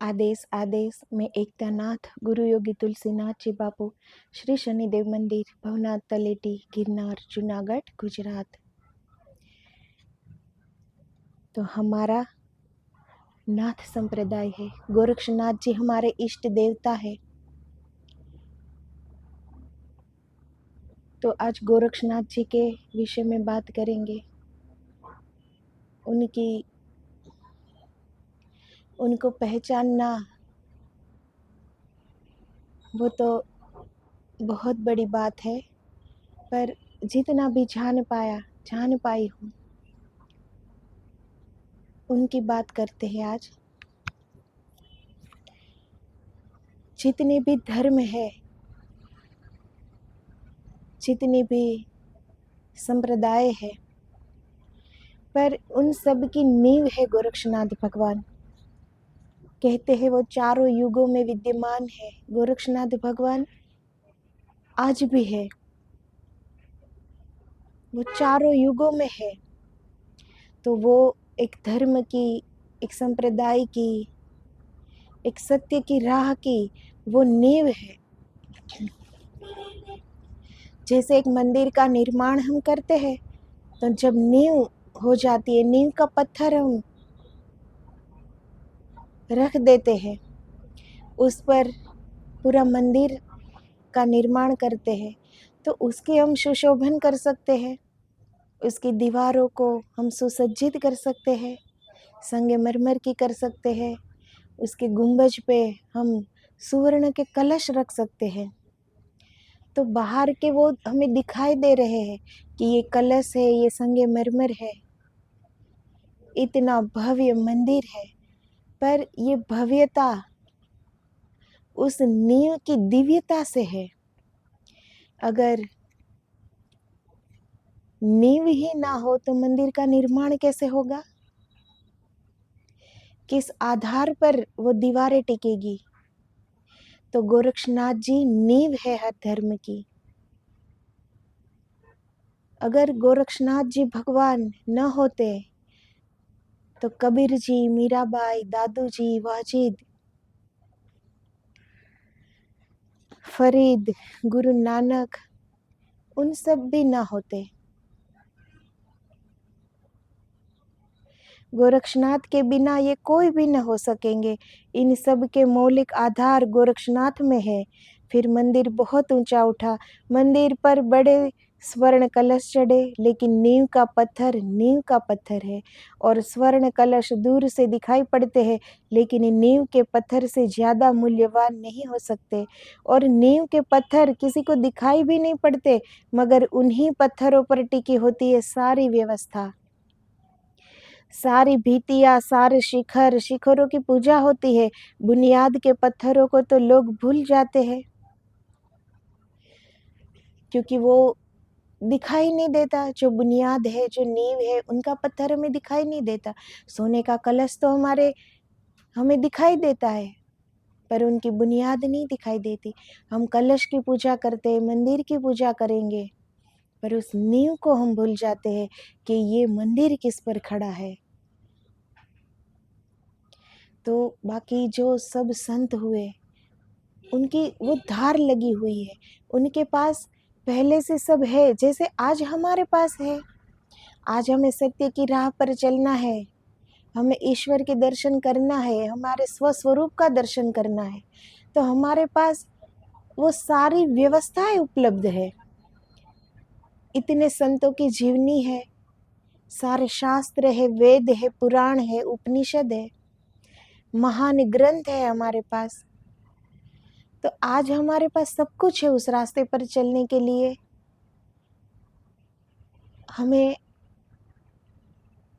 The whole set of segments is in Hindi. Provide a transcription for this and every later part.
आदेश आदेश में एकतानाथ गुरु योगी तुलसीनाथ जी बापू श्री शनिदेव मंदिर भवनाथ तलेटी गिरनार जूनागढ़ गुजरात। तो हमारा नाथ संप्रदाय है। गोरक्षनाथ जी हमारे इष्ट देवता है। तो आज गोरक्षनाथ जी के विषय में बात करेंगे। उनको पहचानना वो तो बहुत बड़ी बात है, पर जितना भी जान पाई हूँ उनकी बात करते हैं आज। जितने भी धर्म है, जितने भी संप्रदाय है, पर उन सब की नींव है गोरक्षनाथ भगवान। कहते हैं वो चारों युगों में विद्यमान है। गोरक्षनाथ भगवान आज भी है, वो चारों युगों में है। तो वो एक धर्म की, एक संप्रदाय की, एक सत्य की राह की वो नींव है। जैसे एक मंदिर का निर्माण हम करते हैं, तो जब नींव हो जाती है, नींव का पत्थर हम रख देते हैं, उस पर पूरा मंदिर का निर्माण करते हैं, तो उसके हम सुशोभन कर सकते हैं। उसकी दीवारों को हम सुसज्जित कर सकते हैं, संगमरमर की कर सकते हैं। उसके गुंबज पे हम सुवर्ण के कलश रख सकते हैं। तो बाहर के वो हमें दिखाई दे रहे हैं कि ये कलश है, ये संगमरमर है, इतना भव्य मंदिर है, पर ये भव्यता उस नींव की दिव्यता से है। अगर नींव ही ना हो तो मंदिर का निर्माण कैसे होगा? किस आधार पर वो दीवारें टिकेगी? तो गोरक्षनाथ जी नींव है हर धर्म की। अगर गोरक्षनाथ जी भगवान न होते तो कबीर जी, मीराबाई, दादू जी, वाजिद, फरीद, गुरु नानक, उन सब भी ना होते। गोरक्षनाथ के बिना ये कोई भी न हो सकेंगे। इन सब के मौलिक आधार गोरक्षनाथ में है। फिर मंदिर बहुत ऊंचा उठा, मंदिर पर बड़े स्वर्ण कलश चढ़े, लेकिन नींव का पत्थर है। और स्वर्ण कलश दूर से दिखाई पड़ते हैं, लेकिन नींव के पत्थर से ज़्यादा मूल्यवान नहीं हो सकते। और नींव के पत्थर किसी को दिखाई भी नहीं पड़ते, मगर उन्हीं पत्थरों पर टिकी होती है सारी व्यवस्था, सारी भीतियाँ, सारे शिखरों की पूजा होती है। बुनियाद के पत्थरों को तो लोग भूल जाते हैं, क्योंकि वो दिखाई नहीं देता। जो बुनियाद है, जो नींव है, उनका पत्थर हमें दिखाई नहीं देता। सोने का कलश तो हमें दिखाई देता है, पर उनकी बुनियाद नहीं दिखाई देती। हम कलश की पूजा करते हैं, मंदिर की पूजा करेंगे, पर उस नींव को हम भूल जाते हैं कि ये मंदिर किस पर खड़ा है। तो बाकी जो सब संत हुए, उनकी वो धार लगी हुई है, उनके पास पहले से सब है, जैसे आज हमारे पास है। आज हमें सत्य की राह पर चलना है, हमें ईश्वर के दर्शन करना है, हमारे स्वस्वरूप का दर्शन करना है, तो हमारे पास वो सारी व्यवस्थाएं उपलब्ध है। इतने संतों की जीवनी है, सारे शास्त्र है, वेद है, पुराण है, उपनिषद है, महान ग्रंथ है हमारे पास। तो आज हमारे पास सब कुछ है उस रास्ते पर चलने के लिए। हमें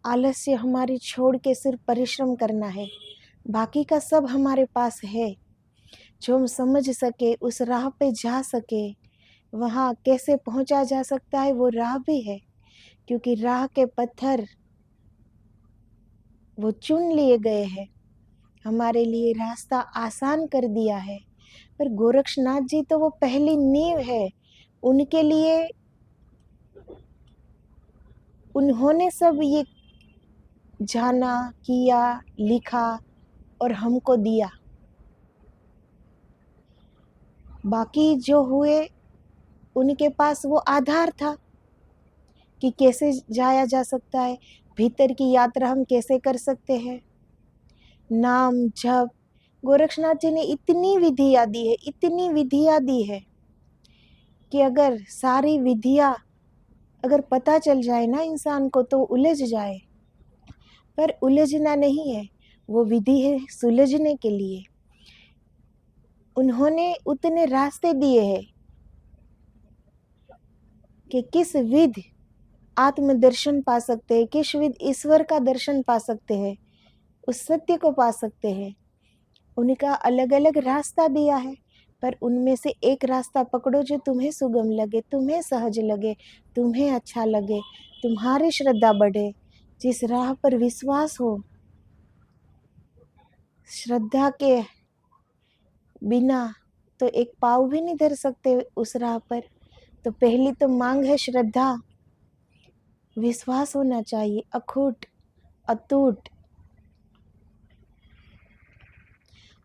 आलस्य हमारी छोड़ के सिर्फ परिश्रम करना है, बाकी का सब हमारे पास है। जो हम समझ सके, उस राह पे जा सके, वहाँ कैसे पहुँचा जा सकता है वो राह भी है, क्योंकि राह के पत्थर वो चुन लिए गए हैं, हमारे लिए रास्ता आसान कर दिया है। पर गोरक्षनाथ जी तो वो पहली नींव है, उनके लिए उन्होंने सब ये जाना, किया, लिखा, और हमको दिया। बाकी जो हुए उनके पास वो आधार था कि कैसे जाया जा सकता है, भीतर की यात्रा हम कैसे कर सकते हैं। नाम जप, गोरक्षनाथ जी ने इतनी विधियां दी है, इतनी विधियां दी है कि अगर सारी विधियां अगर पता चल जाए ना इंसान को तो उलझ जाए, पर उलझना नहीं है, वो विधि है सुलझने के लिए। उन्होंने उतने रास्ते दिए हैं कि किस विधि आत्मदर्शन पा सकते हैं, किस विधि ईश्वर का दर्शन पा सकते हैं, उस सत्य को पा सकते हैं। उनका अलग अलग रास्ता दिया है, पर उनमें से एक रास्ता पकड़ो जो तुम्हें सुगम लगे, तुम्हें सहज लगे, तुम्हें अच्छा लगे, तुम्हारी श्रद्धा बढ़े, जिस राह पर विश्वास हो। श्रद्धा के बिना तो एक पाँव भी नहीं धर सकते उस राह पर। तो पहली तो मांग है श्रद्धा, विश्वास होना चाहिए अखूट अटूट,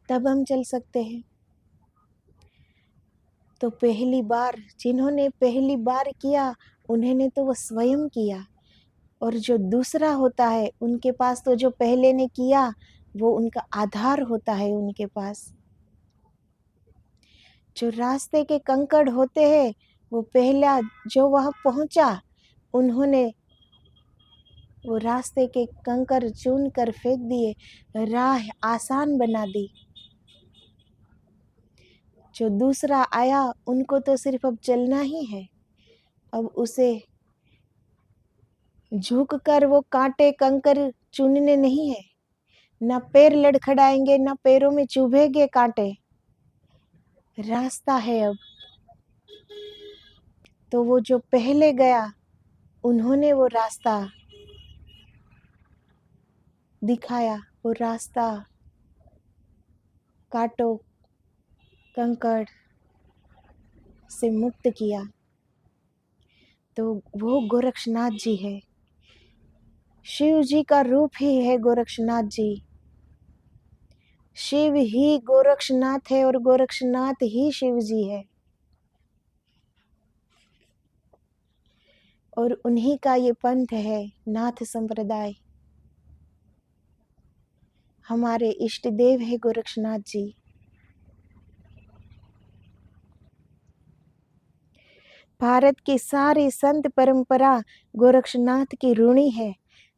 तब हम चल सकते हैं। तो पहली बार जिन्होंने पहली बार किया उन्होंने तो वो स्वयं किया, और जो दूसरा होता है उनके पास तो जो पहले ने किया वो उनका आधार होता है उनके पास। जो रास्ते के कंकड़ होते हैं वो पहला जो वहां पहुंचा उन्होंने वो रास्ते के कंकड़ चुन कर फेंक दिए, राह आसान बना दी। जो दूसरा आया उनको तो सिर्फ अब चलना ही है, अब उसे झुक कर वो कांटे कंकर चुनने नहीं है, ना पैर लड़खड़ाएंगे ना पैरों में चुभेंगे कांटे, रास्ता है अब। तो वो जो पहले गया उन्होंने वो रास्ता दिखाया, वो रास्ता कांटों कंकड़ से मुक्त किया। तो वो गोरक्षनाथ जी है, शिव जी का रूप ही है गोरक्षनाथ जी। शिव ही गोरक्षनाथ है और गोरक्षनाथ ही शिव जी है, और उन्हीं का ये पंथ है नाथ संप्रदाय। हमारे इष्ट देव है गोरक्षनाथ जी। भारत की सारी संत परंपरा गोरक्षनाथ की ऋणी है।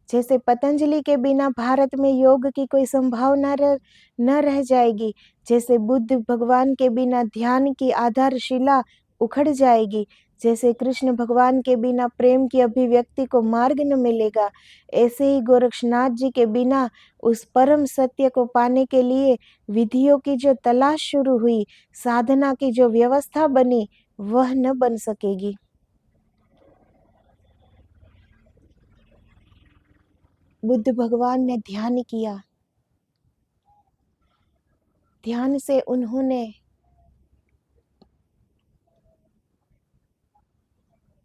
जैसे पतंजलि के बिना भारत में योग की कोई संभावना न रह जाएगी, जैसे बुद्ध भगवान के बिना ध्यान की आधारशिला उखड़ जाएगी, जैसे कृष्ण भगवान के बिना प्रेम की अभिव्यक्ति को मार्ग न मिलेगा, ऐसे ही गोरक्षनाथ जी के बिना उस परम सत्य को पाने के लिए विधियों की जो तलाश शुरू हुई, साधना की जो व्यवस्था बनी, वह न बन सकेगी। बुद्ध भगवान ने ध्यान किया, ध्यान से उन्होंने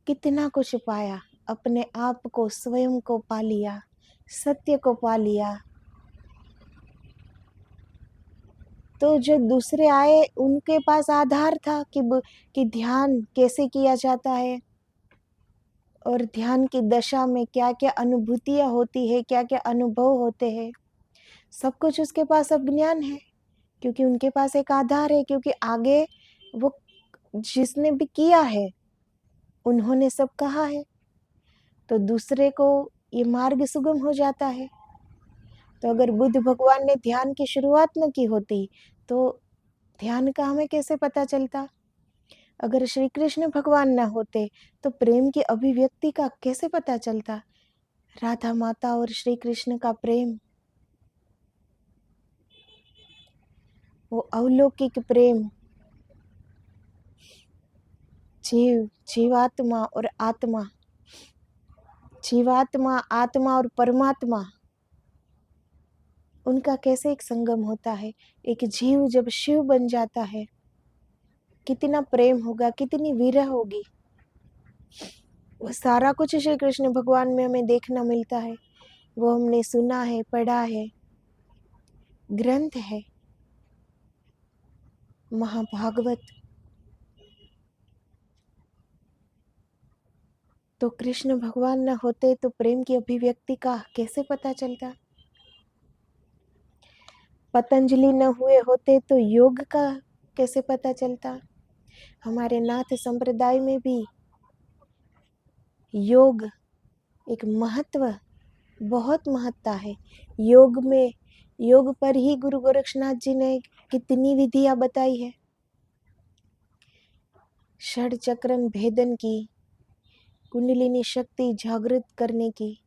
कितना कुछ पाया, अपने आप को स्वयं को पा लिया, सत्य को पा लिया। तो जो दूसरे आए उनके पास आधार था कि ध्यान कैसे किया जाता है, और ध्यान की दशा में क्या क्या अनुभूतियां होती है, क्या क्या अनुभव होते हैं, सब कुछ उसके पास अब ज्ञान है, क्योंकि उनके पास एक आधार है, क्योंकि आगे वो जिसने भी किया है उन्होंने सब कहा है, तो दूसरे को ये मार्ग सुगम हो जाता है। तो अगर बुद्ध भगवान ने ध्यान की शुरुआत न की होती तो ध्यान का हमें कैसे पता चलता। अगर श्री कृष्ण भगवान न होते तो प्रेम की अभिव्यक्ति का कैसे पता चलता। राधा माता और श्री कृष्ण का प्रेम, वो अलौकिक प्रेम, जीवात्मा और आत्मा, जीवात्मा आत्मा और परमात्मा, उनका कैसे एक संगम होता है। एक जीव जब शिव बन जाता है कितना प्रेम होगा, कितनी विरह होगी। वो सारा कुछ श्री कृष्ण भगवान में हमें देखना मिलता है, वो हमने सुना है, पढ़ा है। ग्रंथ है महाभागवत। तो कृष्ण भगवान न होते तो प्रेम की अभिव्यक्ति का कैसे पता चलता? पतंजलि न हुए होते तो योग का कैसे पता चलता? हमारे नाथ संप्रदाय में भी योग एक महत्व, बहुत महत्ता है। योग में, योग पर ही गुरु गोरक्षनाथ जी ने कितनी विधियां बताई है। षड चक्रण भेदन की, कुंडलिनी शक्ति जागृत करने की,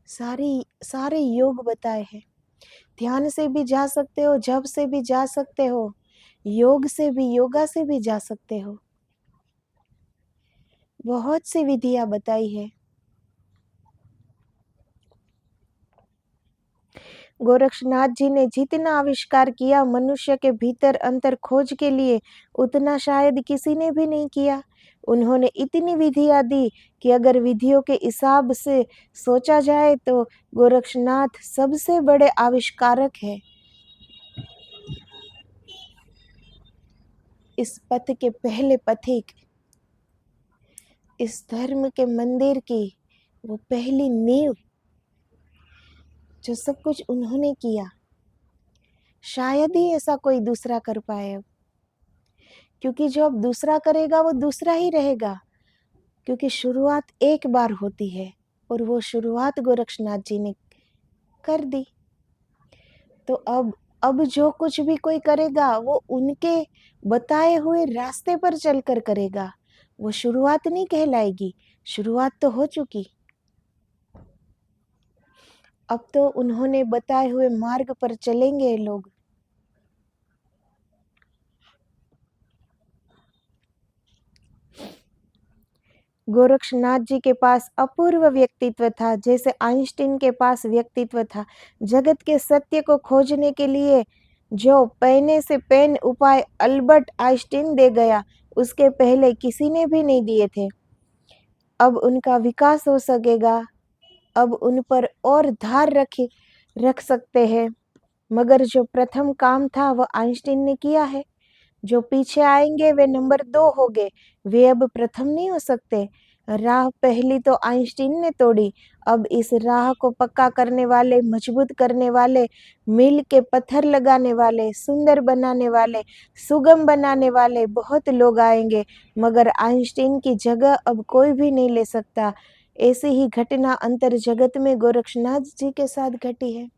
सारे योग बताए हैं। ध्यान से भी जा सकते हो, जप से भी जा सकते हो, योग से भी, योगा से भी जा सकते हो। बहुत सी विधियां बताई है। गोरक्षनाथ जी ने जितना आविष्कार किया मनुष्य के भीतर अंतर खोज के लिए, उतना शायद किसी ने भी नहीं किया। उन्होंने इतनी विधियां दी कि अगर विधियों के हिसाब से सोचा जाए तो गोरक्षनाथ सबसे बड़े आविष्कारक है। इस पथ के पहले पथिक, इस धर्म के मंदिर की वो पहली नींव, जो सब कुछ उन्होंने किया, शायद ही ऐसा कोई दूसरा कर पाए अब। क्योंकि जो अब दूसरा करेगा वो दूसरा ही रहेगा, क्योंकि शुरुआत एक बार होती है और वो शुरुआत गोरक्षनाथ जी ने कर दी। तो अब जो कुछ भी कोई करेगा वो उनके बताए हुए रास्ते पर चलकर करेगा, वो शुरुआत नहीं कहलाएगी, शुरुआत तो हो चुकी। अब तो उन्होंने बताए हुए मार्ग पर चलेंगे लोग। गोरक्षनाथ जी के पास अपूर्व व्यक्तित्व था, जैसे आइंस्टीन के पास व्यक्तित्व था। जगत के सत्य को खोजने के लिए जो पेन से पेन उपाय अल्बर्ट आइंस्टीन दे गया, उसके पहले किसी ने भी नहीं दिए थे। अब उनका विकास हो सकेगा, अब उन पर और धार रख सकते हैं। मगर जो प्रथम काम था वह आइंस्टीन ने किया है। जो पीछे आएंगे वे नंबर 2 हो गए, वे अब प्रथम नहीं हो सकते। राह पहली तो आइंस्टीन ने तोड़ी, अब इस राह को पक्का करने वाले, मजबूत करने वाले, मील के पत्थर लगाने वाले, सुंदर बनाने वाले, सुगम बनाने वाले बहुत लोग आएंगे, मगर आइंस्टीन की जगह अब कोई भी नहीं ले सकता। ऐसी ही घटना अंतर जगत में गोरक्षनाथ जी के साथ घटी है।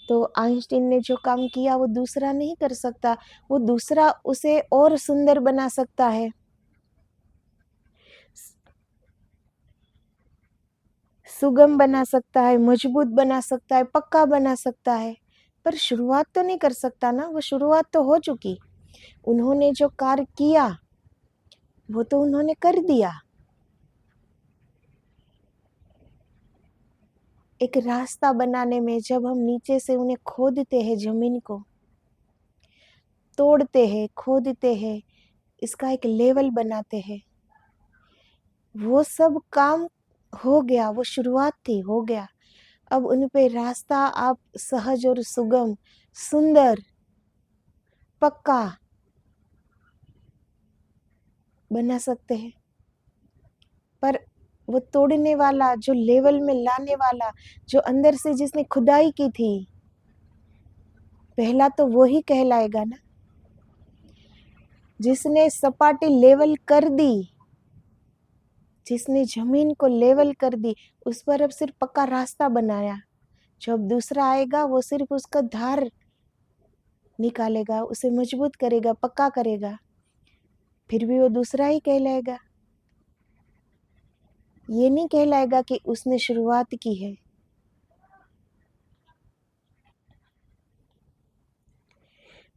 तो आइंस्टीन ने जो काम किया वो दूसरा नहीं कर सकता, वो दूसरा उसे और सुंदर बना सकता है, सुगम बना सकता है, मजबूत बना सकता है, पक्का बना सकता है, पर शुरुआत तो नहीं कर सकता ना। वो शुरुआत तो हो चुकी। उन्होंने जो कार्य किया वो तो उन्होंने कर दिया। एक रास्ता बनाने में जब हम नीचे से उन्हें खोदते हैं, जमीन को तोड़ते हैं, खोदते हैं, इसका एक लेवल बनाते हैं, वो सब काम हो गया, वो शुरुआत थी, हो गया। अब उन पे रास्ता आप सहज और सुगम, सुंदर, पक्का बना सकते हैं। पर वो तोड़ने वाला, जो लेवल में लाने वाला, जो अंदर से जिसने खुदाई की थी, पहला तो वो ही कहलाएगा ना, जिसने सपाटी लेवल कर दी, जिसने जमीन को लेवल कर दी, उस पर अब सिर्फ पक्का रास्ता बनाया। जब दूसरा आएगा वो सिर्फ उसका धार निकालेगा, उसे मजबूत करेगा, पक्का करेगा, फिर भी वो दूसरा ही कहलाएगा। ये नहीं कहलाएगा कि उसने शुरुआत की है।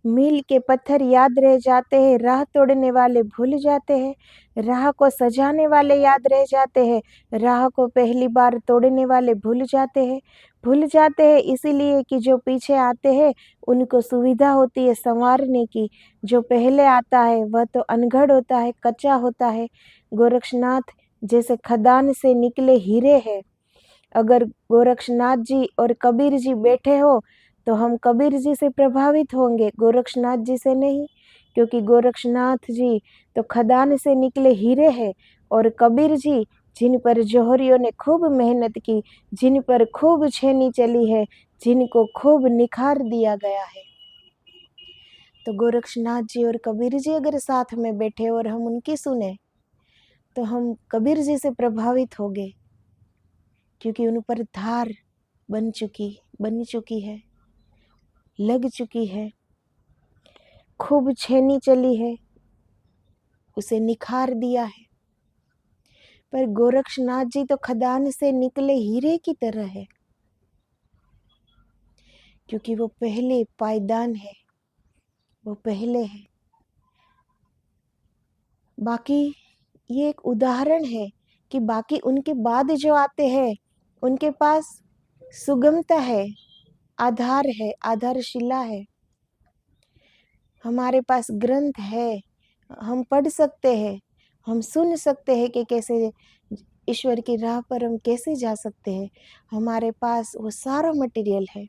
मील के पत्थर याद रह जाते हैं, राह तोड़ने वाले भूल जाते हैं। राह को सजाने वाले याद रह जाते हैं, राह को पहली बार तोड़ने वाले भूल जाते हैं। भूल जाते हैं इसीलिए कि जो पीछे आते हैं उनको सुविधा होती है संवारने की। जो पहले आता है वह तो अनगढ़ होता है, कच्चा होता है। गोरक्षनाथ जैसे खदान से निकले हीरे हैं। अगर गोरक्षनाथ जी और कबीर जी बैठे हो तो हम कबीर जी से प्रभावित होंगे, गोरक्षनाथ जी से नहीं, क्योंकि गोरक्षनाथ जी तो खदान से निकले हीरे हैं और कबीर जी जिन पर जौहरियों ने खूब मेहनत की, जिन पर खूब छेनी चली है, जिनको खूब निखार दिया गया है। तो गोरक्षनाथ जी और कबीर जी अगर साथ में बैठे और हम उनकी सुने तो हम कबीर जी से प्रभावित होंगे, क्योंकि उन पर धार बन चुकी है, लग चुकी है, खूब छेनी चली है, उसे निखार दिया है। पर गोरक्षनाथ जी तो खदान से निकले हीरे की तरह है, क्योंकि वो पहले पायदान है, वो पहले है। बाकी ये एक उदाहरण है कि बाकी उनके बाद जो आते हैं उनके पास सुगमता है, आधार है, आधारशिला है। हमारे पास ग्रंथ है, हम पढ़ सकते हैं, हम सुन सकते हैं कि कैसे ईश्वर की राह पर हम कैसे जा सकते हैं। हमारे पास वो सारा मटेरियल है,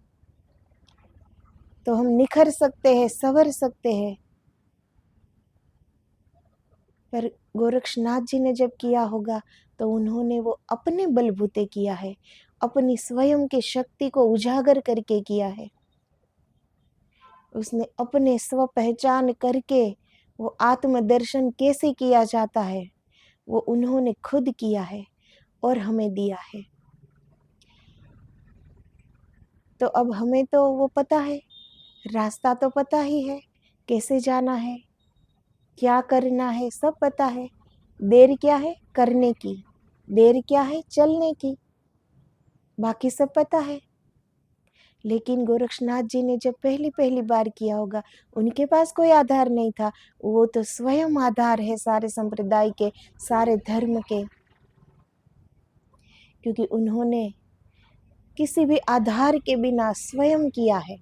तो हम निखर सकते हैं, संवर सकते हैं। पर गोरक्षनाथ जी ने जब किया होगा तो उन्होंने वो अपने बलबूते किया है, अपनी स्वयं की शक्ति को उजागर करके किया है। उसने अपने स्व पहचान करके वो आत्मदर्शन कैसे किया जाता है वो उन्होंने खुद किया है और हमें दिया है। तो अब हमें तो वो पता है, रास्ता तो पता ही है, कैसे जाना है, क्या करना है, सब पता है। देर क्या है करने की, देर क्या है चलने की, बाकी सब पता है। लेकिन गोरक्षनाथ जी ने जब पहली पहली बार किया होगा उनके पास कोई आधार नहीं था, वो तो स्वयं आधार है सारे संप्रदाय के, सारे धर्म के, क्योंकि उन्होंने किसी भी आधार के बिना स्वयं किया है।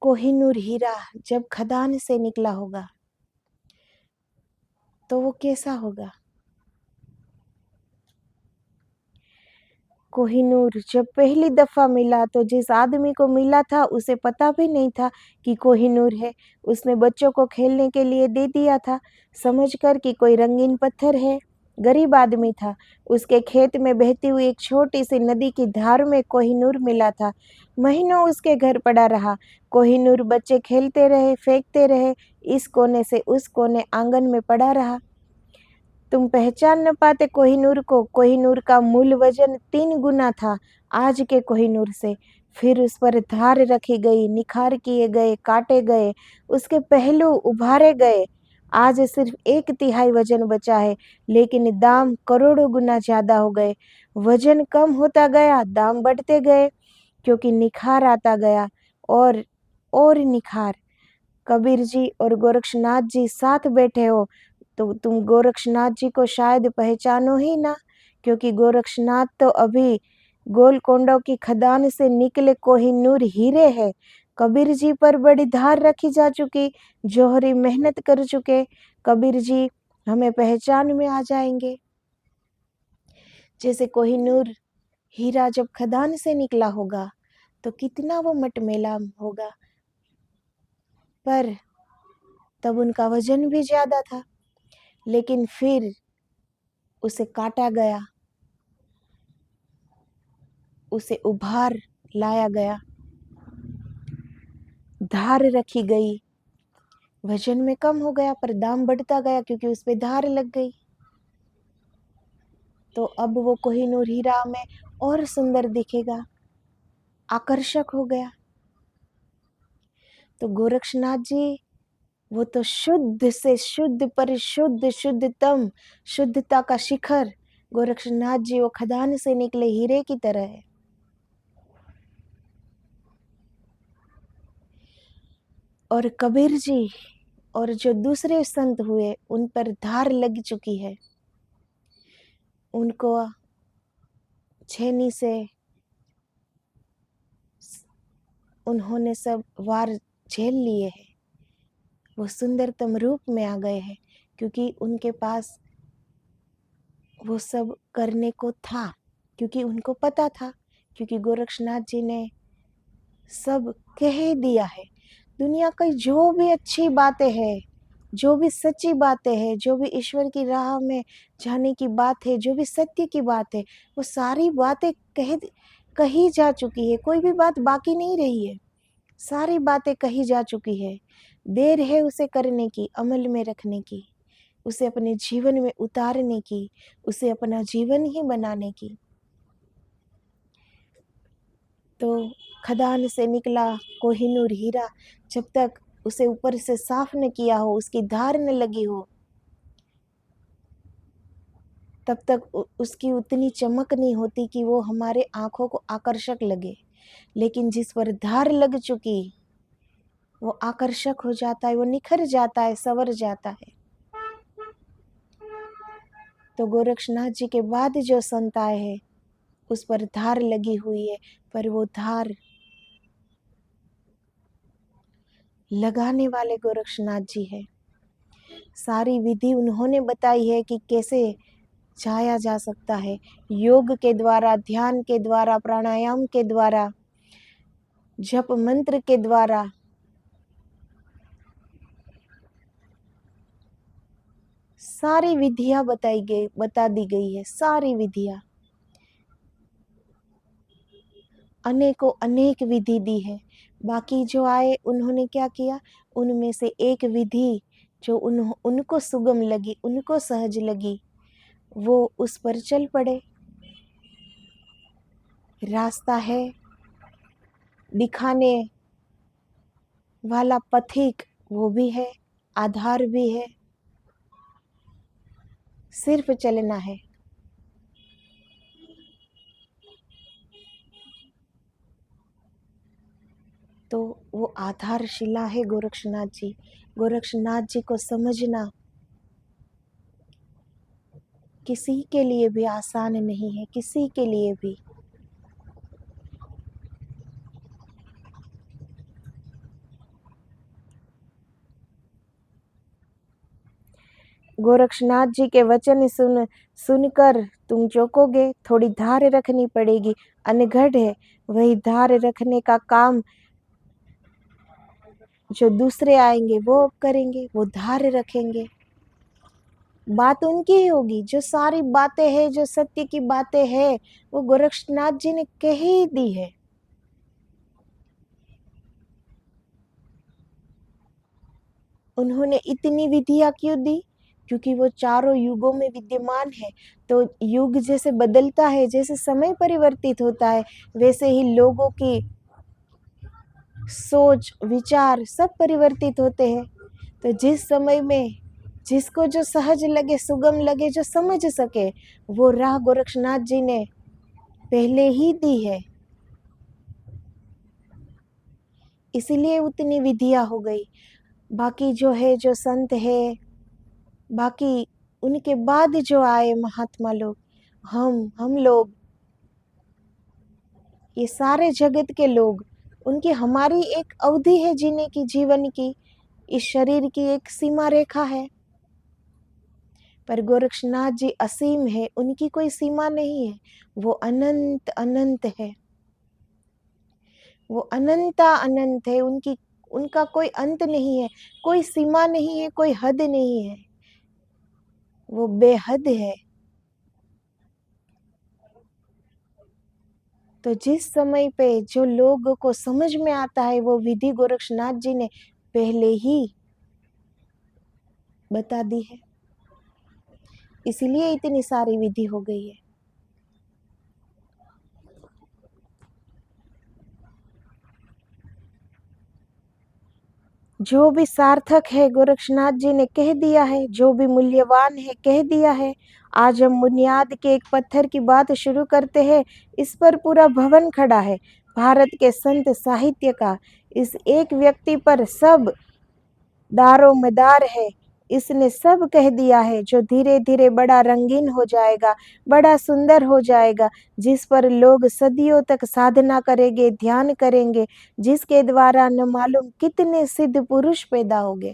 कोहिनूर हीरा जब खदान से निकला होगा तो वो कैसा होगा। कोहिनूर जब पहली दफा मिला तो जिस आदमी को मिला था उसे पता भी नहीं था कि कोहिनूर है, उसने बच्चों को खेलने के लिए दे दिया था समझकर कि कोई रंगीन पत्थर है। गरीब आदमी था, उसके खेत में बहती हुई एक छोटी सी नदी की धार में कोहिनूर मिला था। महीनों उसके घर पड़ा रहा। कोहिनूर बच्चे खेलते रहे, फेंकते रहे, इस कोने से उस कोने आंगन में पड़ा रहा। तुम पहचान न पाते कोहिनूर को। कोहिनूर का मूल वजन 3 गुना था आज के कोहिनूर से। फिर उस पर धार रखी गई, निखार किए गए, काटे गए, उसके पहलू उभारे गए। आज सिर्फ 1/3 वजन बचा है, लेकिन दाम करोड़ों गुना ज्यादा हो गए। वजन कम होता गया, दाम बढ़ते गए, क्योंकि निखार आता गया और निखार। कबीर जी और गोरक्षनाथ जी साथ बैठे हो तो तुम गोरक्षनाथ जी को शायद पहचानो ही ना, क्योंकि गोरक्षनाथ तो अभी गोलकोंडा की खदान से निकले कोहिनूर हीरे है। कबीर जी पर बड़ी धार रखी जा चुकी, जोहरी मेहनत कर चुके। कबीर जी हमें पहचान में आ जाएंगे। जैसे कोहिनूर हीरा जब खदान से निकला होगा तो कितना वो मटमैला होगा, पर तब उनका वजन भी ज्यादा था। लेकिन फिर उसे काटा गया, उसे उभार लाया गया, धार रखी गई, वजन में कम हो गया पर दाम बढ़ता गया क्योंकि उस पे धार लग गई। तो अब वो कोहिनूर हीरा में और सुंदर दिखेगा, आकर्षक हो गया। तो गोरक्षनाथ जी वो तो शुद्ध से शुद्ध परिशुद्ध शुद्धतम, शुद्धता का शिखर। गोरक्षनाथ जी वो खदान से निकले हीरे की तरह है। और कबीर जी और जो दूसरे संत हुए उन पर धार लग चुकी है, उनको छेनी से उन्होंने सब वार झेल लिए हैं, वो सुंदरतम रूप में आ गए हैं, क्योंकि उनके पास वो सब करने को था, क्योंकि उनको पता था, क्योंकि गोरक्षनाथ जी ने सब कह दिया है। दुनिया की जो भी अच्छी बातें हैं, जो भी सच्ची बातें हैं, जो भी ईश्वर की राह में जाने की बात है, जो भी सत्य की बात है, वो सारी बातें कही जा चुकी है। कोई भी बात बाकी नहीं रही है, सारी बातें कही जा चुकी है। देर है उसे करने की, अमल में रखने की, उसे अपने जीवन में उतारने की, उसे अपना जीवन ही बनाने की। तो खदान से निकला कोहिनूर हीरा, जब तक उसे ऊपर से साफ न किया हो, उसकी धार न लगी हो, तब तक उसकी उतनी चमक नहीं होती कि वो हमारे आँखों को आकर्षक लगे। लेकिन जिस पर धार लग चुकी, वो आकर्षक हो जाता है, वो निखर जाता है, संवर जाता है। तो गोरक्षनाथ जी के बाद जो संत आए हैं, उस पर धार लगी हुई है, पर वो धार लगाने वाले गोरक्षनाथ जी है। सारी विधि उन्होंने बताई है कि कैसे जाया जा सकता है, योग के द्वारा, ध्यान के द्वारा, प्राणायाम के द्वारा, जप मंत्र के द्वारा। सारी विधियां बता दी गई है, सारी विधियां, अनेकों अनेक विधि दी है। बाकी जो आए उन्होंने क्या किया, उनमें से एक विधि जो उनको सुगम लगी, उनको सहज लगी, वो उस पर चल पड़े। रास्ता है, दिखाने वाला पथिक वो भी है, आधार भी है, सिर्फ चलना है। तो वो आधारशिला है गोरक्षनाथ जी। गोरक्षनाथ जी को समझना किसी के लिए भी आसान नहीं है, किसी के लिए भी। गोरक्षनाथ जी के वचन सुनकर तुम चौंकोगे, थोड़ी धार रखनी पड़ेगी। अनगढ़ है, वही धार रखने का काम जो दूसरे आएंगे वो करेंगे, वो धार रखेंगे। बात उनकी ही होगी, जो सारी बातें हैं, जो सत्य की बातें हैं, वो गोरक्षनाथ जी ने कह ही दी है। उन्होंने इतनी विधियां क्यों दी? क्योंकि वो चारों युगों में विद्यमान है। तो युग जैसे बदलता है, जैसे समय परिवर्तित होता है, वैसे ही लोगों की सोच विचार सब परिवर्तित होते हैं। तो जिस समय में जिसको जो सहज लगे, सुगम लगे, जो समझ सके, वो राह गोरक्षनाथ जी ने पहले ही दी है। इसीलिए उतनी विधियां हो गई। बाकी जो है, जो संत है, बाकी उनके बाद जो आए महात्मा लोग, हम लोग, ये सारे जगत के लोग, उनकी हमारी एक अवधि है जीने की, जीवन की, इस शरीर की एक सीमा रेखा है। पर गोरक्षनाथ जी असीम है, उनकी कोई सीमा नहीं है। वो अनंत अनंत है, वो अनंता अनंत है। उनका कोई अंत नहीं है, कोई सीमा नहीं है, कोई हद नहीं है, वो बेहद है। तो जिस समय पे जो लोगों को समझ में आता है, वो विधि गोरक्षनाथ जी ने पहले ही बता दी है। इसीलिए इतनी सारी विधि हो गई है। जो भी सार्थक है गोरक्षनाथ जी ने कह दिया है, जो भी मूल्यवान है कह दिया है। आज हम बुनियाद के एक पत्थर की बात शुरू करते हैं, इस पर पूरा भवन खड़ा है। भारत के संत साहित्य का इस एक व्यक्ति पर सब दारो मदार है। इसने सब कह दिया है, जो धीरे धीरे बड़ा रंगीन हो जाएगा, बड़ा सुंदर हो जाएगा, जिस पर लोग सदियों तक साधना करेंगे, ध्यान करेंगे, जिसके द्वारा न मालूम कितने सिद्ध पुरुष पैदा होंगे।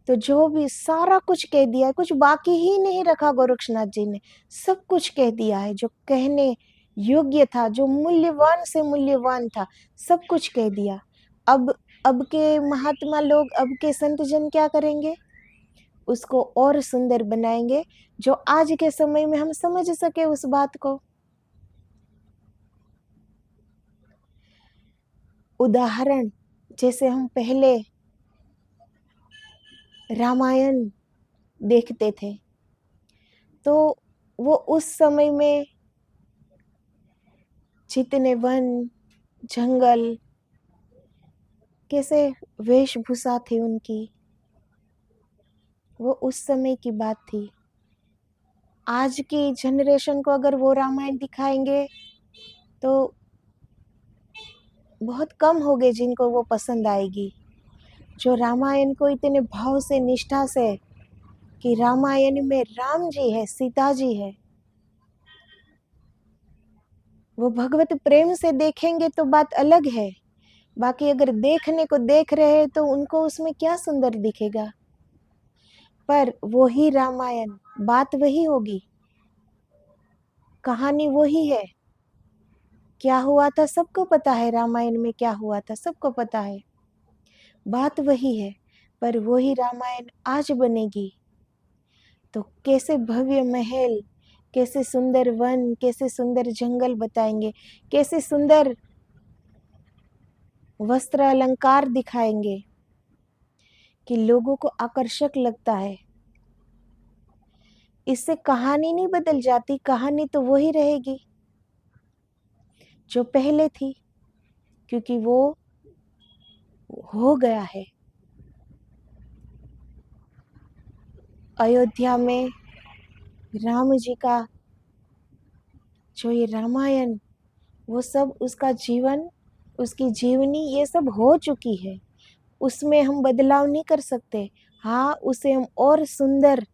तो जो भी सारा कुछ कह दिया है, कुछ बाकी ही नहीं रखा गोरक्षनाथ जी ने, सब कुछ कह दिया है जो कहने योग्य था, जो मूल्यवान से मूल्यवान था, सब कुछ कह दिया। अब के महात्मा लोग, अब के संत जन क्या करेंगे? उसको और सुंदर बनाएंगे, जो आज के समय में हम समझ सके उस बात को। उदाहरण, जैसे हम पहले रामायण देखते थे, तो वो उस समय में जितने वन जंगल, कैसे वेशभूषा थी उनकी, वो उस समय की बात थी। आज की जनरेशन को अगर वो रामायण दिखाएंगे तो बहुत कम होंगे जिनको वो पसंद आएगी। जो रामायण को इतने भाव से, निष्ठा से, कि रामायण में राम जी है, सीता जी है, वो भगवत प्रेम से देखेंगे तो बात अलग है। बाकी अगर देखने को देख रहे हैं तो उनको उसमें क्या सुंदर दिखेगा? पर वही रामायण, बात वही होगी, कहानी वही है। क्या हुआ था सबको पता है, रामायण में क्या हुआ था सबको पता है, बात वही है। पर वही रामायण आज बनेगी तो कैसे भव्य महल, कैसे सुंदर वन, कैसे सुंदर जंगल बताएंगे, कैसे सुंदर वस्त्र अलंकार दिखाएंगे कि लोगों को आकर्षक लगता है। इससे कहानी नहीं बदल जाती, कहानी तो वही रहेगी जो पहले थी, क्योंकि वो हो गया है। अयोध्या में राम जी का जो ये रामायण, वो सब उसका जीवन, उसकी जीवनी, ये सब हो चुकी है। उसमें हम बदलाव नहीं कर सकते। हाँ, उसे हम और सुंदर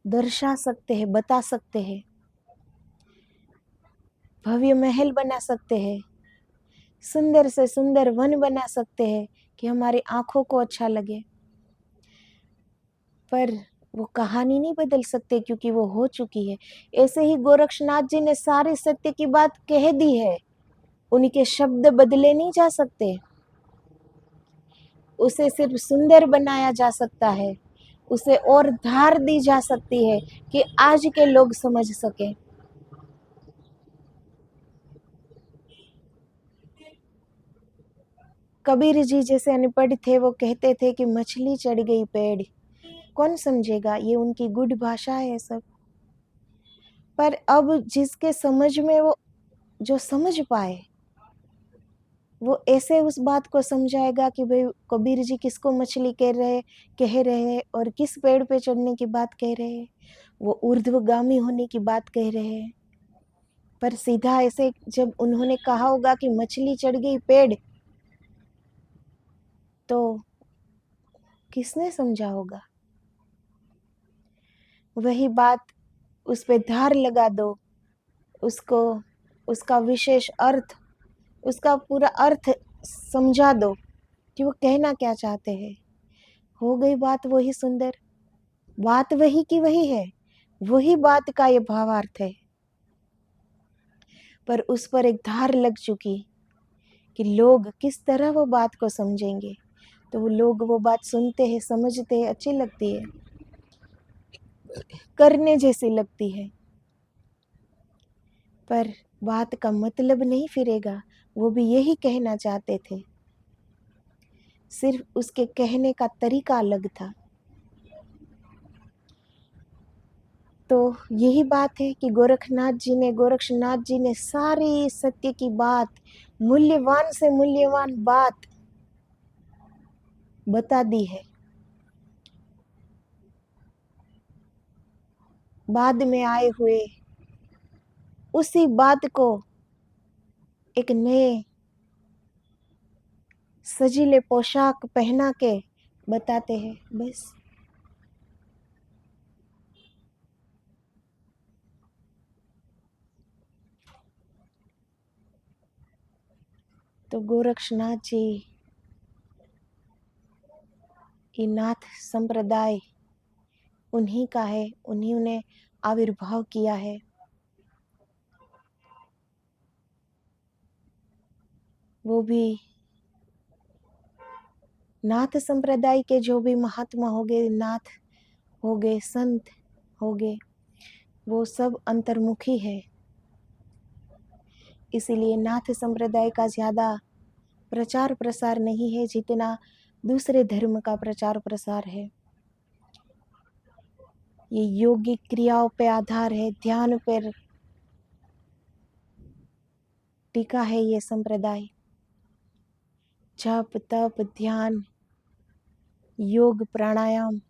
दर्शा सकते हैं, बता सकते हैं, भव्य महल बना सकते हैं, सुंदर से सुंदर वन बना सकते हैं कि हमारी आंखों को अच्छा लगे। पर वो कहानी नहीं बदल सकते क्योंकि वो हो चुकी है। ऐसे ही गोरक्षनाथ जी ने सारे सत्य की बात कह दी है, उनके शब्द बदले नहीं जा सकते। उसे सिर्फ सुंदर बनाया जा सकता है, उसे और धार दी जा सकती है कि आज के लोग समझ सके। कबीर जी जैसे अनपढ़ थे, वो कहते थे कि मछली चढ़ गई पेड़, कौन समझेगा, ये उनकी गुड़ भाषा है सब। पर अब जिसके समझ में, वो जो समझ पाए, वो ऐसे उस बात को समझाएगा कि भाई कबीर जी किसको मछली कह रहे हैं और किस पेड़ पे चढ़ने की बात कह रहे हैं, वो ऊर्ध्वगामी होने की बात कह रहे हैं। पर सीधा ऐसे जब उन्होंने कहा होगा कि मछली चढ़ गई पेड़, तो किसने समझा होगा? वही बात उस पे धार लगा दो, उसको, उसका विशेष अर्थ, उसका पूरा अर्थ समझा दो कि वो कहना क्या चाहते हैं, हो गई बात वही सुंदर। बात वही की वही है, वही बात का ये भावार्थ है, पर उस पर एक धार लग चुकी कि लोग किस तरह वो बात को समझेंगे। तो वो लोग वो बात सुनते हैं, समझते हैं, अच्छी लगती है, करने जैसी लगती है, पर बात का मतलब नहीं फिरेगा। वो भी यही कहना चाहते थे, सिर्फ उसके कहने का तरीका अलग था। तो यही बात है कि गोरक्षनाथ जी ने सारी सत्य की बात, मूल्यवान से मूल्यवान बात बता दी है। बाद में आए हुए उसी बात को एक नए सजीले पोशाक पहना के बताते हैं, बस। तो गोरक्षनाथ जी ये नाथ संप्रदाय उन्हीं का है, उन्हीं ने आविर्भाव किया है। वो भी नाथ संप्रदाय के जो भी महात्मा हो गए, नाथ हो गए, संत हो गए, वो सब अंतर्मुखी है। इसीलिए नाथ संप्रदाय का ज़्यादा प्रचार प्रसार नहीं है जितना दूसरे धर्म का प्रचार प्रसार है। ये योगिक क्रियाओं पे आधार है, ध्यान पर टिका है ये संप्रदाय। जप तप ध्यान योग प्राणायाम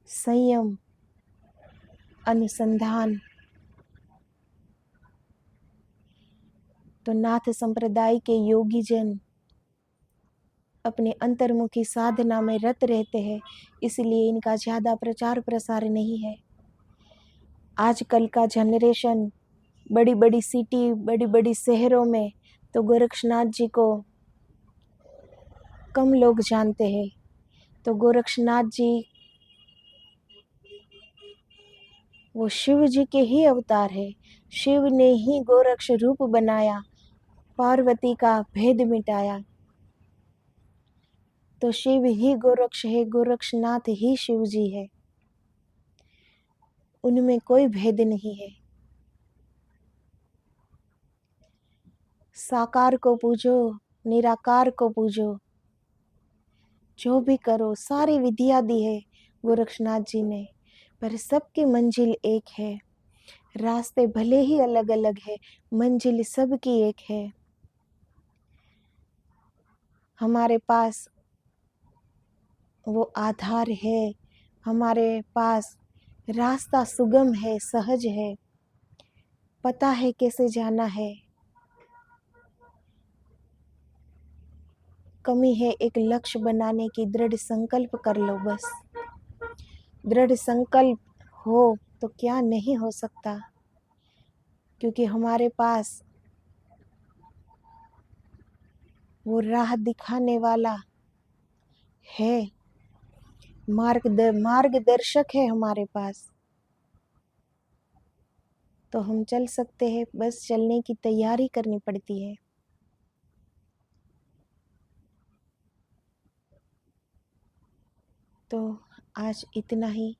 संयम अनुसंधान। तो नाथ संप्रदाय के योगी जन अपने अंतर्मुखी साधना में रत रहते हैं, इसलिए इनका ज़्यादा प्रचार प्रसार नहीं है। आजकल का जनरेशन बड़ी बड़ी सिटी, बड़ी बड़ी शहरों में तो गोरक्षनाथ जी को कम लोग जानते हैं। तो गोरक्षनाथ जी वो शिव जी के ही अवतार है। शिव ने ही गोरक्ष रूप बनाया, पार्वती का भेद मिटाया। तो शिव ही गोरक्ष है, गोरक्षनाथ ही शिव जी है, उनमें कोई भेद नहीं है। साकार को पूजो, निराकार को पूजो, जो भी करो, सारी विधियां दी है गोरक्षनाथ जी ने, पर सबकी मंजिल एक है। रास्ते भले ही अलग अलग है, मंजिल सबकी एक है। हमारे पास वो आधार है, हमारे पास रास्ता सुगम है, सहज है, पता है कैसे जाना है। कमी है एक लक्ष्य बनाने की, दृढ़ संकल्प कर लो बस। दृढ़ संकल्प हो तो क्या नहीं हो सकता, क्योंकि हमारे पास वो राह दिखाने वाला है, मार्गदर्शक है हमारे पास। तो हम चल सकते हैं, बस चलने की तैयारी करनी पड़ती है। तो आज इतना ही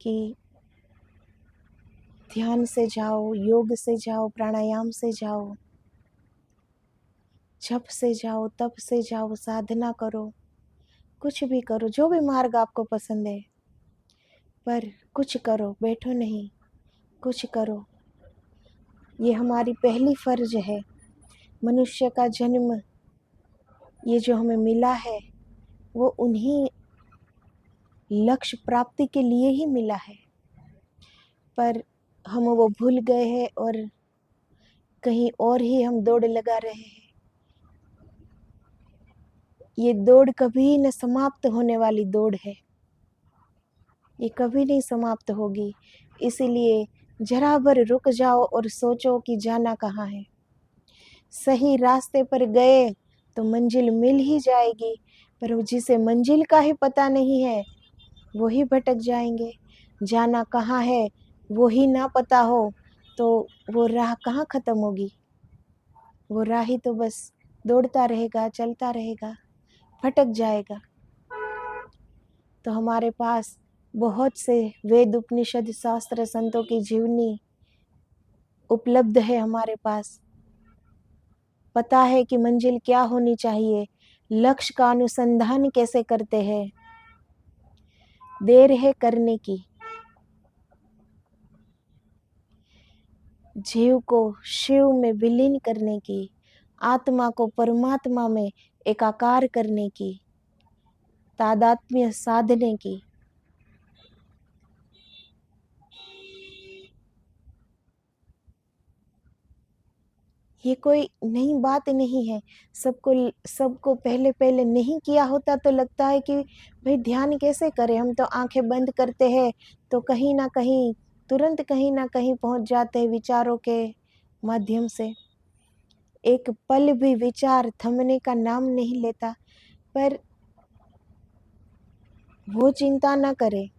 कि ध्यान से जाओ, योग से जाओ, प्राणायाम से जाओ, जप से जाओ, तप से जाओ, साधना करो, कुछ भी करो, जो भी मार्ग आपको पसंद है, पर कुछ करो, बैठो नहीं, कुछ करो। ये हमारी पहली फर्ज है। मनुष्य का जन्म ये जो हमें मिला है वो उन्हीं लक्ष्य प्राप्ति के लिए ही मिला है, पर हम वो भूल गए हैं और कहीं और ही हम दौड़ लगा रहे हैं। ये दौड़ कभी न समाप्त होने वाली दौड़ है, ये कभी नहीं समाप्त होगी। इसीलिए जरा भर रुक जाओ और सोचो कि जाना कहाँ है। सही रास्ते पर गए तो मंजिल मिल ही जाएगी, पर जिसे मंजिल का ही पता नहीं है वही भटक जाएंगे। जाना कहाँ है वो ही ना पता हो तो वो राह कहाँ ख़त्म होगी। वो राह ही तो बस दौड़ता रहेगा, चलता रहेगा, भटक जाएगा। तो हमारे पास बहुत से वेद उपनिषद शास्त्र संतों की जीवनी उपलब्ध है हमारे पास। पता है कि मंजिल क्या होनी चाहिए, लक्ष्य का अनुसंधान कैसे करते हैं। देर है करने की, जीव को शिव में विलीन करने की, आत्मा को परमात्मा में एकाकार करने की, तादात्म्य साधने की। ये कोई नई बात नहीं है। सबको पहले पहले नहीं किया होता तो लगता है कि भाई ध्यान कैसे करें, हम तो आंखें बंद करते हैं तो कहीं ना कहीं तुरंत कहीं ना कहीं पहुंच जाते हैं विचारों के माध्यम से। एक पल भी विचार थमने का नाम नहीं लेता। पर वो चिंता ना करें,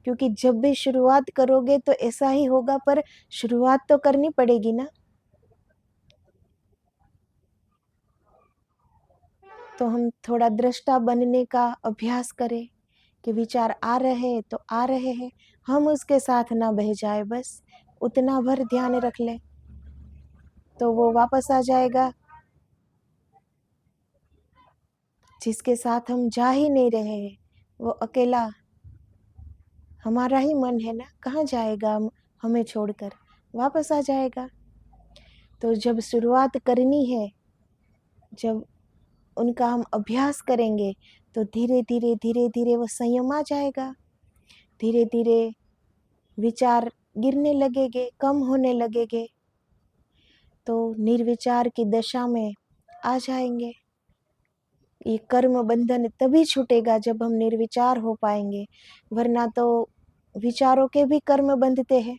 क्योंकि जब भी शुरुआत करोगे तो ऐसा ही होगा, पर शुरुआत तो करनी पड़ेगी ना। तो हम थोड़ा दृष्टा बनने का अभ्यास करें कि विचार आ रहे हैं तो आ रहे हैं, हम उसके साथ ना बह जाए, बस उतना भर ध्यान रख ले तो वो वापस आ जाएगा। जिसके साथ हम जा ही नहीं रहे हैं वो अकेला हमारा ही मन है ना, कहाँ जाएगा हमें छोड़कर, वापस आ जाएगा। तो जब शुरुआत करनी है, जब उनका हम अभ्यास करेंगे तो धीरे धीरे धीरे धीरे वो संयम आ जाएगा। धीरे धीरे विचार गिरने लगेंगे, कम होने लगेंगे, तो निर्विचार की दशा में आ जाएंगे। ये कर्म बंधन तभी छूटेगा जब हम निर्विचार हो पाएंगे, वरना तो विचारों के भी कर्म बंधते हैं।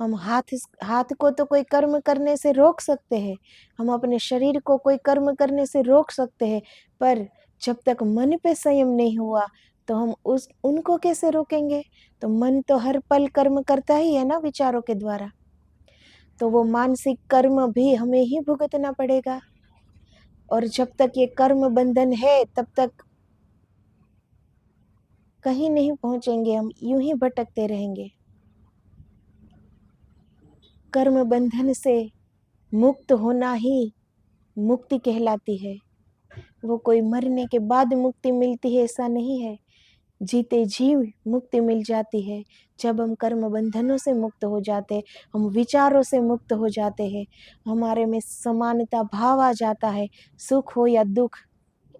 हम हाथ को तो कोई कर्म करने से रोक सकते हैं, हम अपने शरीर को कोई कर्म करने से रोक सकते हैं, पर जब तक मन पे संयम नहीं हुआ तो हम उनको कैसे रोकेंगे। तो मन तो हर पल कर्म करता ही है ना विचारों के द्वारा, तो वो मानसिक कर्म भी हमें ही भुगतना पड़ेगा। और जब तक ये कर्म बंधन है तब तक कहीं नहीं पहुंचेंगे, हम यूं ही भटकते रहेंगे। कर्म बंधन से मुक्त होना ही मुक्ति कहलाती है। वो कोई मरने के बाद मुक्ति मिलती है ऐसा नहीं है, जीते जी मुक्ति मिल जाती है। जब हम कर्म बंधनों से मुक्त हो जाते हैं, हम विचारों से मुक्त हो जाते हैं, हमारे में समानता भाव आ जाता है, सुख हो या दुख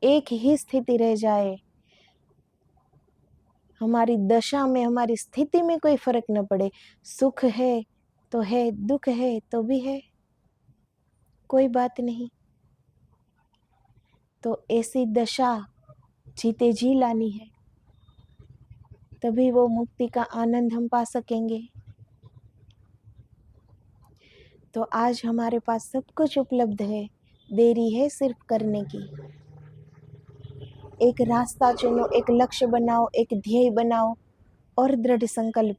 एक ही स्थिति रह जाए, हमारी दशा में हमारी स्थिति में कोई फर्क न पड़े, सुख है तो है, दुख है तो भी है, कोई बात नहीं। तो ऐसी दशा जीते जी लानी है, तभी वो मुक्ति का आनंद हम पा सकेंगे। तो आज हमारे पास सब कुछ उपलब्ध है, देरी है सिर्फ करने की। एक रास्ता चुनो, एक लक्ष्य बनाओ, एक ध्येय बनाओ और दृढ़ संकल्प,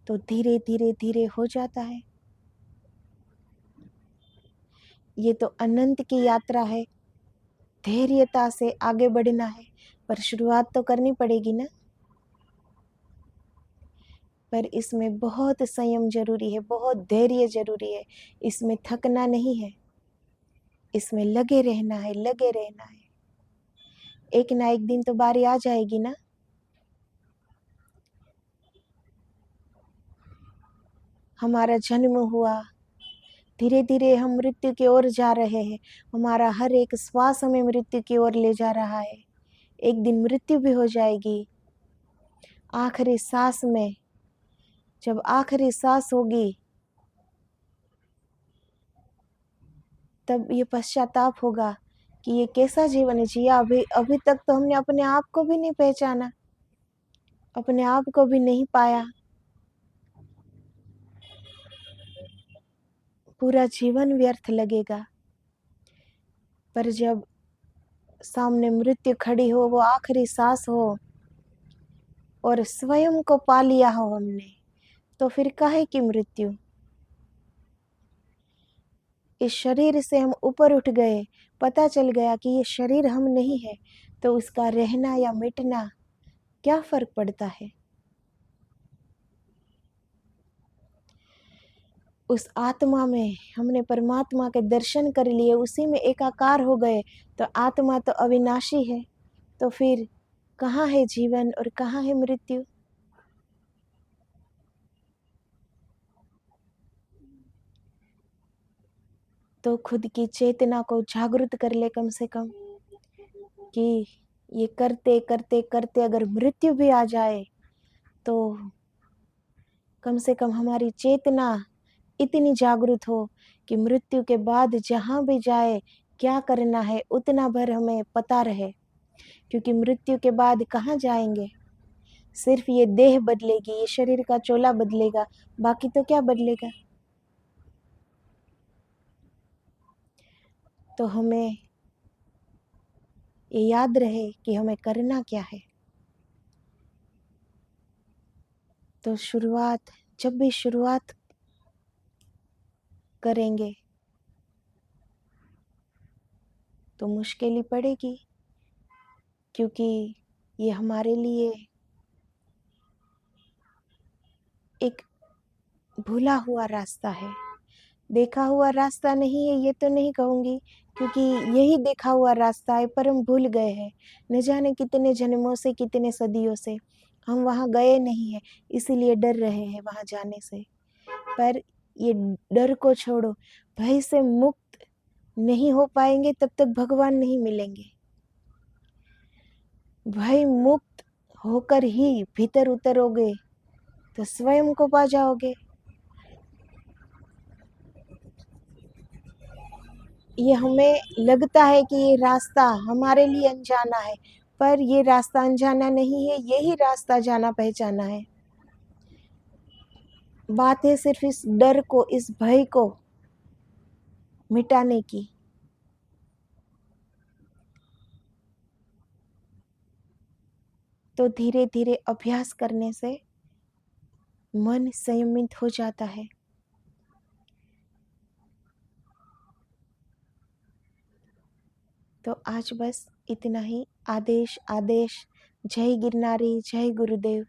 तो धीरे धीरे धीरे हो जाता है। ये तो अनंत की यात्रा है, धैर्यता से आगे बढ़ना है, पर शुरुआत तो करनी पड़ेगी ना। पर इसमें बहुत संयम जरूरी है, बहुत धैर्य जरूरी है, इसमें थकना नहीं है, इसमें लगे रहना है, लगे रहना है। एक ना एक दिन तो बारी आ जाएगी ना। हमारा जन्म हुआ, धीरे धीरे हम मृत्यु की ओर जा रहे हैं, हमारा हर एक श्वास हमें मृत्यु की ओर ले जा रहा है। एक दिन मृत्यु भी हो जाएगी। आखिरी सांस में, जब आखिरी सांस होगी तब ये पश्चाताप होगा कि ये कैसा जीवन जिया, अभी अभी तक तो हमने अपने आप को भी नहीं पहचाना, अपने आप को भी नहीं पाया, पूरा जीवन व्यर्थ लगेगा। पर जब सामने मृत्यु खड़ी हो, वो आखिरी सांस हो और स्वयं को पा लिया हो हमने, तो फिर काहे की मृत्यु। इस शरीर से हम ऊपर उठ गए, पता चल गया कि ये शरीर हम नहीं है, तो उसका रहना या मिटना क्या फर्क पड़ता है। उस आत्मा में हमने परमात्मा के दर्शन कर लिए, उसी में एकाकार हो गए, तो आत्मा तो अविनाशी है, तो फिर कहाँ है जीवन और कहाँ है मृत्यु। तो खुद की चेतना को जागृत कर ले कम से कम, कि ये करते करते करते अगर मृत्यु भी आ जाए तो कम से कम हमारी चेतना इतनी जागृत हो कि मृत्यु के बाद जहाँ भी जाए क्या करना है उतना भर हमें पता रहे। क्योंकि मृत्यु के बाद कहाँ जाएंगे, सिर्फ ये देह बदलेगी, ये शरीर का चोला बदलेगा, बाकी तो क्या बदलेगा। तो हमें ये याद रहे कि हमें करना क्या है। तो जब भी शुरुआत करेंगे तो मुश्किल ही पड़ेगी, क्योंकि ये हमारे लिए एक भूला हुआ रास्ता है। देखा हुआ रास्ता नहीं है ये तो नहीं कहूँगी, क्योंकि यही देखा हुआ रास्ता है, पर हम भूल गए हैं। न जाने कितने जन्मों से, कितने सदियों से हम वहाँ गए नहीं हैं, इसीलिए डर रहे हैं वहाँ जाने से। पर ये डर को छोड़ो, भय से मुक्त नहीं हो पाएंगे तब तक भगवान नहीं मिलेंगे। भय मुक्त होकर ही भीतर उतरोगे तो स्वयं को पा जाओगे। ये हमें लगता है कि ये रास्ता हमारे लिए अनजाना है, पर ये रास्ता अनजाना नहीं है, यही रास्ता जाना पहचाना है। बात है सिर्फ इस डर को, इस भय को मिटाने की। तो धीरे धीरे अभ्यास करने से मन संयमित हो जाता है। तो आज बस इतना ही। आदेश आदेश। जय गिरनारी, जय गुरुदेव।